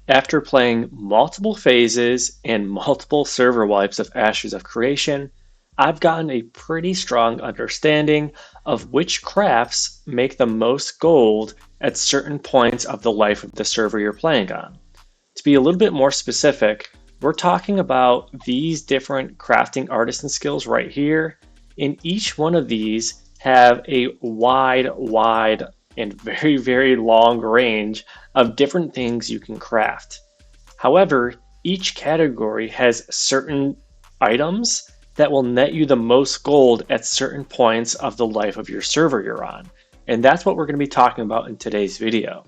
After playing multiple phases and multiple server wipes of Ashes of Creation, I've gotten a pretty strong understanding of which crafts make the most gold at certain points of the life of the server you're playing on. To be a little bit more specific, we're talking about these different crafting artisan skills right here, and each one of these have a wide, and very long range of different things you can craft. However, each category has certain items that will net you the most gold at certain points of the life of your server you're on. And that's what we're going to be talking about in today's video.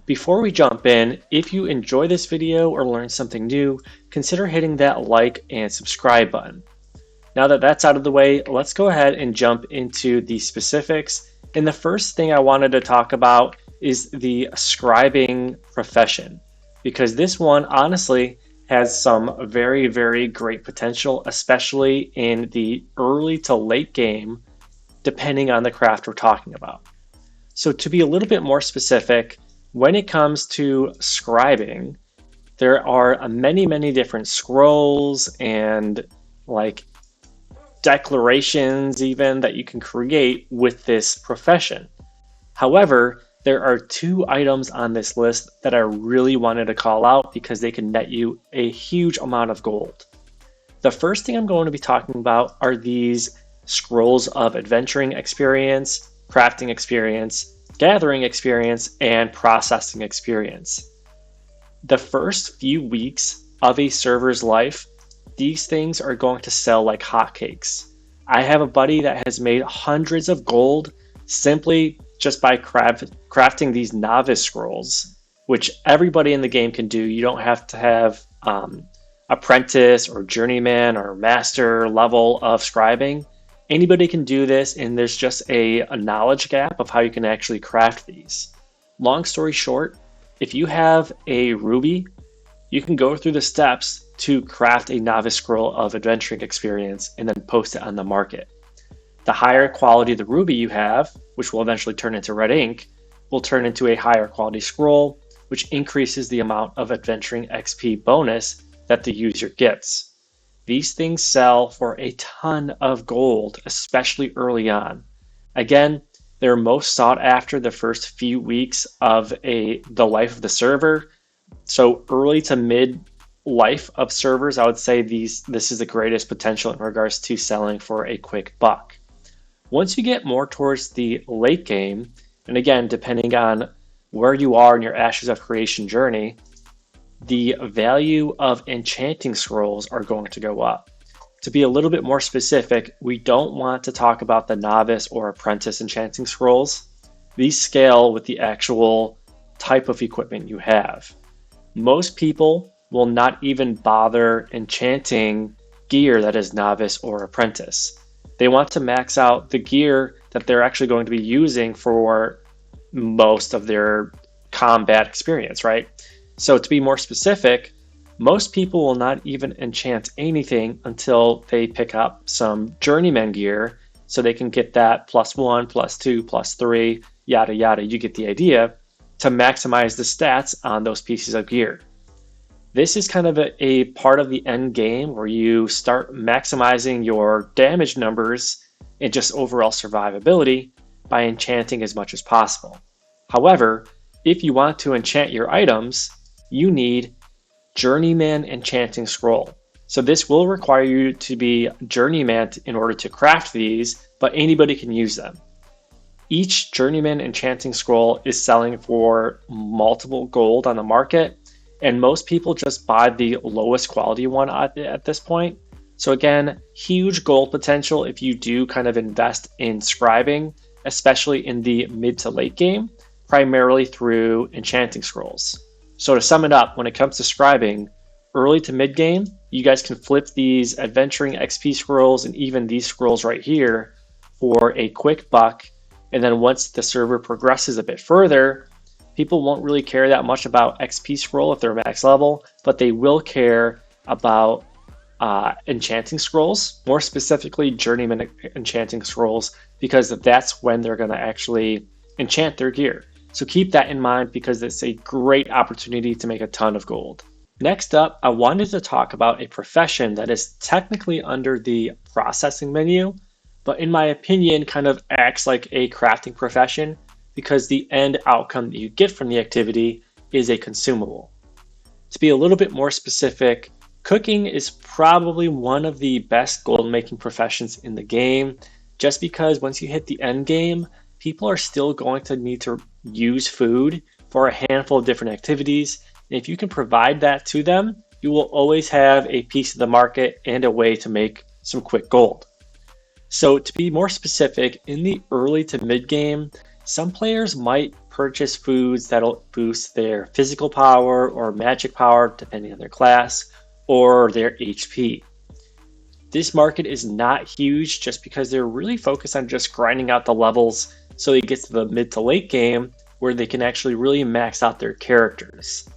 Before we jump in, if you enjoy this video or learn something new, consider hitting that like and subscribe button. Now that that's out of the way, let's go ahead and jump into the specifics. And the first thing I wanted to talk about is the scribing profession, because this one honestly has some very great potential, especially in the early to late game, depending on the craft we're talking about. So to be a little bit more specific, when it comes to scribing, there are many different scrolls and like declarations even that you can create with this profession. However, there are two items on this list that I really wanted to call out because they can net you a huge amount of gold. The first thing I'm going to be talking about are these scrolls of adventuring experience, crafting experience, gathering experience, and processing experience. The first few weeks of a server's life, these things are going to sell like hotcakes. I have a buddy that has made hundreds of gold simply just by crafting these novice scrolls, which everybody in the game can do. You don't have to have apprentice or journeyman or master level of scribing. Anybody can do this, and there's just a knowledge gap of how you can actually craft these. Long story short, if you have a ruby, you can go through the steps to craft a novice scroll of adventuring experience and then post it on the market. The higher quality the ruby you have, which will eventually turn into red ink, will turn into a higher quality scroll, which increases the amount of adventuring XP bonus that the user gets. These things sell for a ton of gold, especially early on. Again, they're most sought after the first few weeks of the life of the server. So early to mid life of servers, I would say this is the greatest potential in regards to selling for a quick buck. Once you get more towards the late game, and again, depending on where you are in your Ashes of Creation journey, the value of enchanting scrolls are going to go up. To be a little bit more specific, we don't want to talk about the novice or apprentice enchanting scrolls. These scale with the actual type of equipment you have. Most people will not even bother enchanting gear that is novice or apprentice. They want to max out the gear that they're actually going to be using for most of their combat experience, right? So to be more specific, most people will not even enchant anything until they pick up some journeyman gear so they can get that +1, +2, +3, yada yada, you get the idea, to maximize the stats on those pieces of gear. This is kind of a part of the end game where you start maximizing your damage numbers and just overall survivability by enchanting as much as possible. However, if you want to enchant your items, you need Journeyman Enchanting Scroll. So this will require you to be Journeyman in order to craft these, but anybody can use them. Each Journeyman Enchanting Scroll is selling for multiple gold on the market, and most people just buy the lowest quality one at this point. So again, huge gold potential if you do kind of invest in scribing, especially in the mid to late game, primarily through enchanting scrolls. So to sum it up, when it comes to scribing, early to mid game, you guys can flip these adventuring XP scrolls and even these scrolls right here for a quick buck. And then once the server progresses a bit further, people won't really care that much about XP scroll if they're max level, but they will care about enchanting scrolls, more specifically journeyman enchanting scrolls, because that's when they're going to actually enchant their gear. So keep that in mind because it's a great opportunity to make a ton of gold. Next up, I wanted to talk about a profession that is technically under the processing menu, but in my opinion, kind of acts like a crafting profession because the end outcome that you get from the activity is a consumable. To be a little bit more specific, cooking is probably one of the best gold making professions in the game, just because once you hit the end game, people are still going to need to use food for a handful of different activities. And if you can provide that to them, you will always have a piece of the market and a way to make some quick gold. So to be more specific, in the early to mid game, some players might purchase foods that'll boost their physical power or magic power, depending on their class, or their HP. This market is not huge just because they're really focused on just grinding out the levels so they get to the mid to late game where they can actually really max out their characters.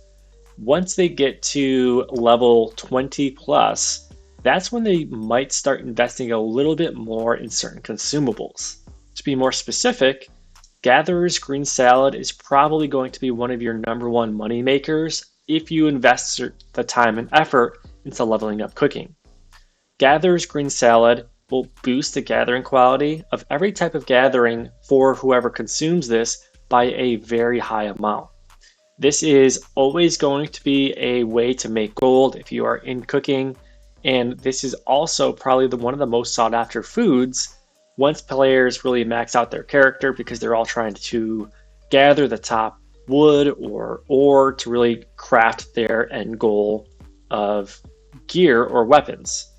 Once they get to level 20 plus, that's when they might start investing a little bit more in certain consumables. To be more specific, Gatherer's Green Salad is probably going to be one of your number one money makers if you invest the time and effort into leveling up cooking. Gatherer's Green Salad will boost the gathering quality of every type of gathering for whoever consumes this by a very high amount. This is always going to be a way to make gold if you are in cooking, and this is also probably one of the most sought after foods once players really max out their character because they're all trying to gather the top wood or ore to really craft their end goal of gear or weapons.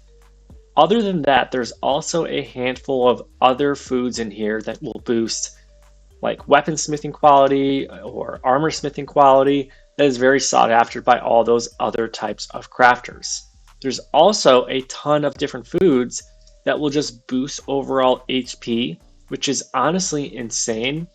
Other than that, there's also a handful of other foods in here that will boost like weaponsmithing quality or armorsmithing quality that is very sought after by all those other types of crafters. There's also a ton of different foods that will just boost overall HP, which is honestly insane.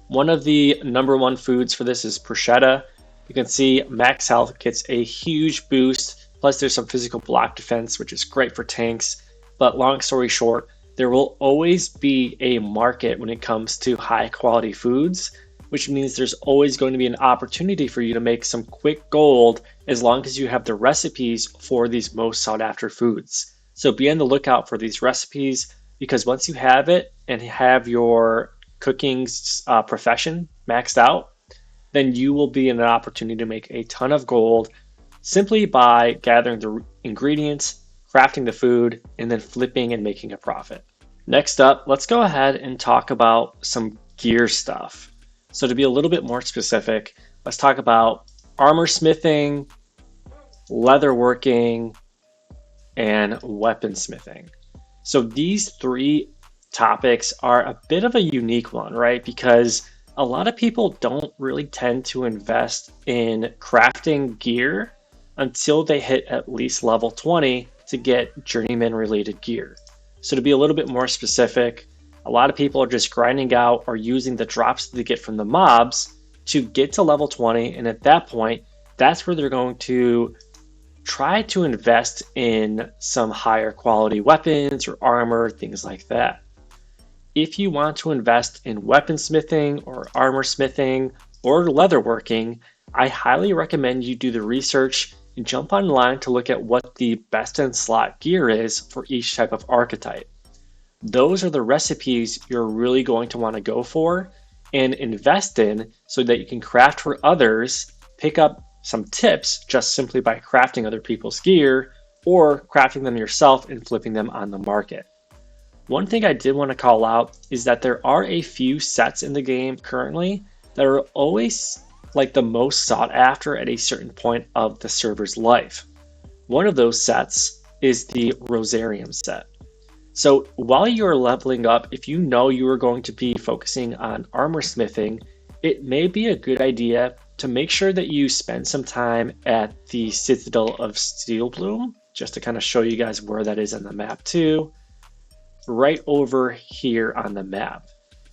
One of the number one foods for this is bruschetta. You can see max health gets a huge boost. Plus there's some physical block defense, which is great for tanks. But long story short, there will always be a market when it comes to high quality foods, which means there's always going to be an opportunity for you to make some quick gold as long as you have the recipes for these most sought after foods. So be on the lookout for these recipes because once you have it and have your cooking profession maxed out, then you will be in an opportunity to make a ton of gold simply by gathering the ingredients, crafting the food, and then flipping and making a profit. Next up, let's go ahead and talk about some gear stuff. So to be a little bit more specific, let's talk about armorsmithing, leatherworking, and weaponsmithing. So these three topics are a bit of a unique one, right? Because a lot of people don't really tend to invest in crafting gear until they hit at least level 20 to get journeyman related gear. So to be a little bit more specific, a lot of people are just grinding out or using the drops that they get from the mobs to get to level 20. And at that point, that's where they're going to try to invest in some higher quality weapons or armor, things like that. If you want to invest in weaponsmithing or armorsmithing or leatherworking, I highly recommend you do the research and jump online to look at what the best in slot gear is for each type of archetype. Those are the recipes you're really going to want to go for and invest in so that you can craft for others, pick up some tips just simply by crafting other people's gear or crafting them yourself and flipping them on the market. One thing I did want to call out is that there are a few sets in the game currently that are always like the most sought after at a certain point of the server's life. One of those sets is the Rosarium set. So while you're leveling up, if you know you are going to be focusing on armorsmithing, it may be a good idea to make sure that you spend some time at the Citadel of Steelbloom, just to kind of show you guys where that is on the map too. Right over here on the map.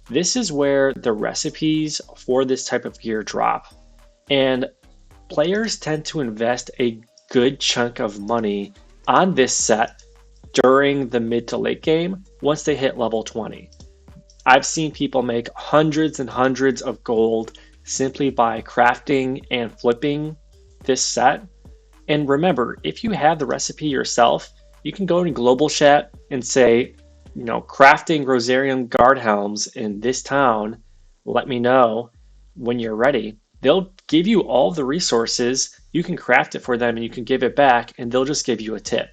This is where the recipes for this type of gear drop. And players tend to invest a good chunk of money on this set during the mid to late game once they hit level 20. I've seen people make hundreds and hundreds of gold simply by crafting and flipping this set. And remember, if you have the recipe yourself, you can go in global chat and say, crafting Rosarium guard helms in this town, let me know when you're ready. They'll give you all the resources. You can craft it for them and you can give it back and they'll just give you a tip.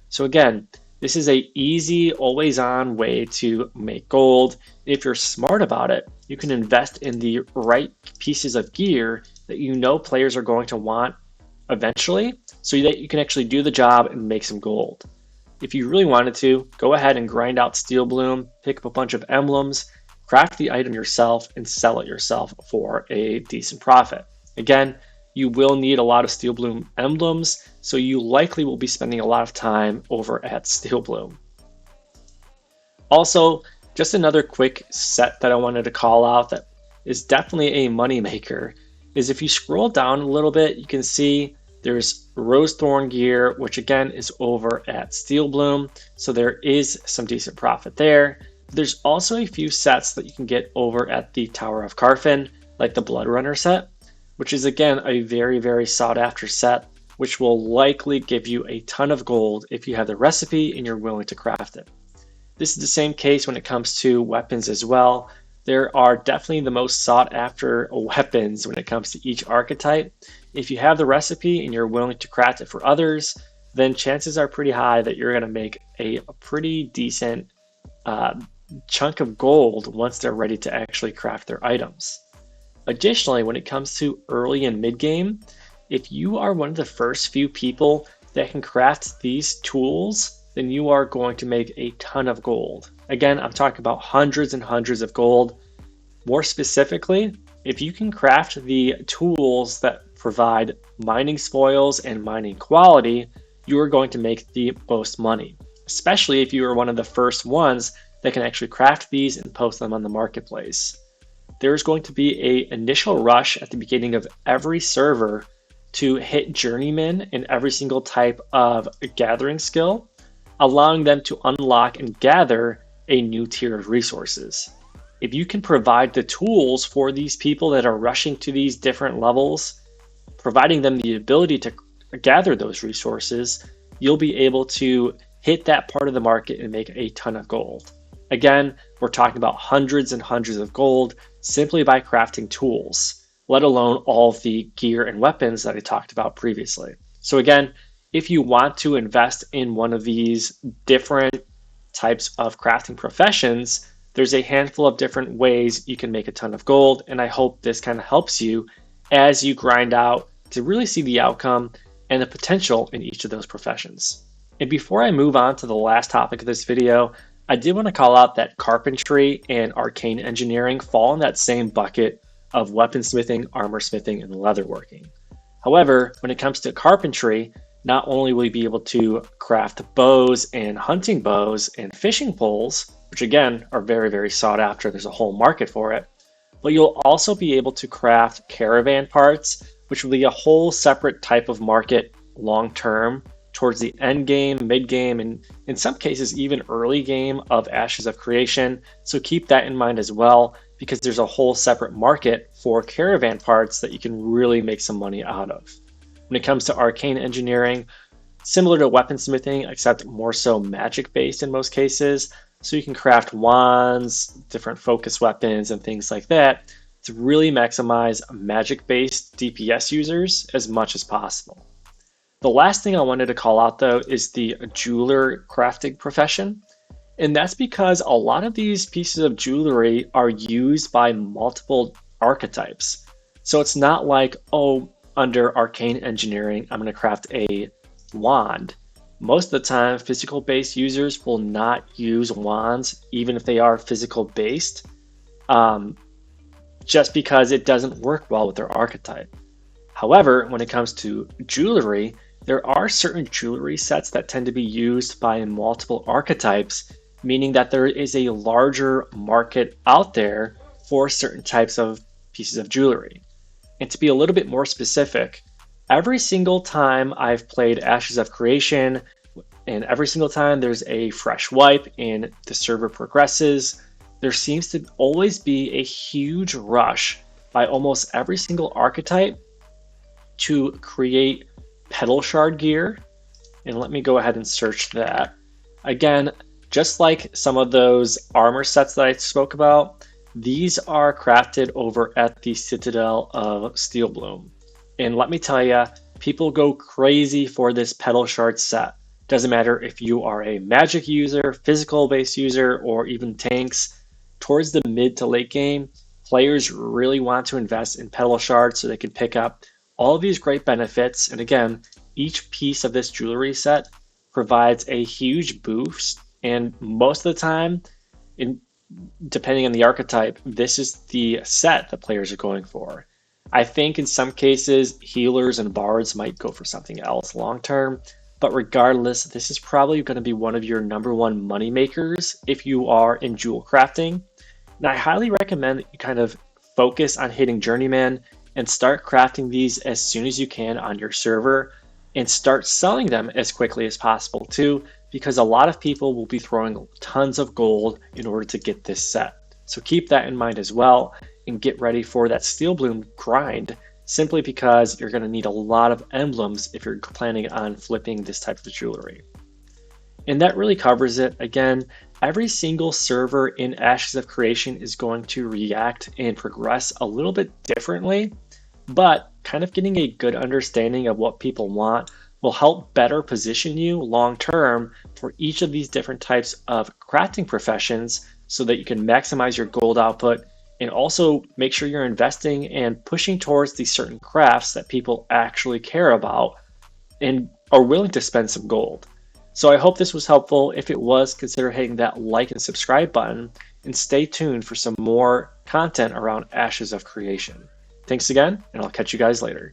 So again, this is a easy, always on way to make gold. If you're smart about it, you can invest in the right pieces of gear that you know players are going to want eventually, so that you can actually do the job and make some gold. If you really wanted to, go ahead and grind out steel bloom, pick up a bunch of emblems, craft the item yourself, and sell it yourself for a decent profit. Again, you will need a lot of steel bloom emblems, so you likely will be spending a lot of time over at steel bloom. Also, just another quick set that I wanted to call out that is definitely a money maker is if you scroll down a little bit, you can see there's Rose Thorn gear, which again is over at Steel Bloom, so there is some decent profit there. There's also a few sets that you can get over at the Tower of Carfin, like the Blood Runner set, which is again a very, very sought after set, which will likely give you a ton of gold if you have the recipe and you're willing to craft it. This is the same case when it comes to weapons as well. There are definitely the most sought after weapons when it comes to each archetype. If you have the recipe and you're willing to craft it for others, then chances are pretty high that you're going to make a pretty decent chunk of gold once they're ready to actually craft their items. Additionally, when it comes to early and mid game, if you are one of the first few people that can craft these tools, then you are going to make a ton of gold. Again, I'm talking about hundreds and hundreds of gold. More specifically, if you can craft the tools that provide mining spoils and mining quality, you are going to make the most money, especially if you are one of the first ones that can actually craft these and post them on the marketplace. There's going to be an initial rush at the beginning of every server to hit journeyman in every single type of gathering skill, allowing them to unlock and gather a new tier of resources. If you can provide the tools for these people that are rushing to these different levels, providing them the ability to gather those resources, you'll be able to hit that part of the market and make a ton of gold. Again, we're talking about hundreds and hundreds of gold simply by crafting tools, let alone all of the gear and weapons that I talked about previously. So again, if you want to invest in one of these different types of crafting professions, there's a handful of different ways you can make a ton of gold, and I hope this kind of helps you as you grind out to really see the outcome and the potential in each of those professions. And before I move on to the last topic of this video, I did want to call out that carpentry and arcane engineering fall in that same bucket of weaponsmithing, armorsmithing, and leatherworking. However, when it comes to carpentry, not only will you be able to craft bows and hunting bows and fishing poles, which again are very, very sought after, there's a whole market for it, but you'll also be able to craft caravan parts, which will be a whole separate type of market long term towards the end game, mid game, and in some cases even early game of Ashes of Creation. So keep that in mind as well, because there's a whole separate market for caravan parts that you can really make some money out of. When it comes to arcane engineering, similar to weaponsmithing, except more so magic based in most cases. So you can craft wands, different focus weapons, and things like that to really maximize magic based DPS users as much as possible. The last thing I wanted to call out though is the jeweler crafting profession. And that's because a lot of these pieces of jewelry are used by multiple archetypes. So it's not like, oh, under arcane engineering, I'm going to craft a wand. Most of the time, physical based users will not use wands, even if they are physical based, just because it doesn't work well with their archetype. However, when it comes to jewelry, there are certain jewelry sets that tend to be used by multiple archetypes, meaning that there is a larger market out there for certain types of pieces of jewelry. And to be a little bit more specific, every single time I've played Ashes of Creation, and every single time there's a fresh wipe and the server progresses, there seems to always be a huge rush by almost every single archetype to create pedal shard gear. And let me go ahead and search that. Again, just like some of those armor sets that I spoke about, these are crafted over at the Citadel of Steelbloom. And let me tell you, people go crazy for this pedal shard set. Doesn't matter if you are a magic user, physical based user, or even tanks. Towards the mid to late game, players really want to invest in pedal shards so they can pick up all of these great benefits. And again, each piece of this jewelry set provides a huge boost. And most of the time, depending on the archetype, this is the set that players are going for. I think in some cases, healers and bards might go for something else long term. But regardless, this is probably going to be one of your number one money makers if you are in jewel crafting. And I highly recommend that you kind of focus on hitting Journeyman and start crafting these as soon as you can on your server and start selling them as quickly as possible too, because a lot of people will be throwing tons of gold in order to get this set. So keep that in mind as well and get ready for that Steelbloom grind, simply because you're going to need a lot of emblems if you're planning on flipping this type of jewelry. And that really covers it. Again, every single server in Ashes of Creation is going to react and progress a little bit differently, but kind of getting a good understanding of what people want will help better position you long term for each of these different types of crafting professions so that you can maximize your gold output and also make sure you're investing and pushing towards these certain crafts that people actually care about and are willing to spend some gold. So I hope this was helpful. If it was, consider hitting that like and subscribe button and stay tuned for some more content around Ashes of Creation. Thanks again, and I'll catch you guys later.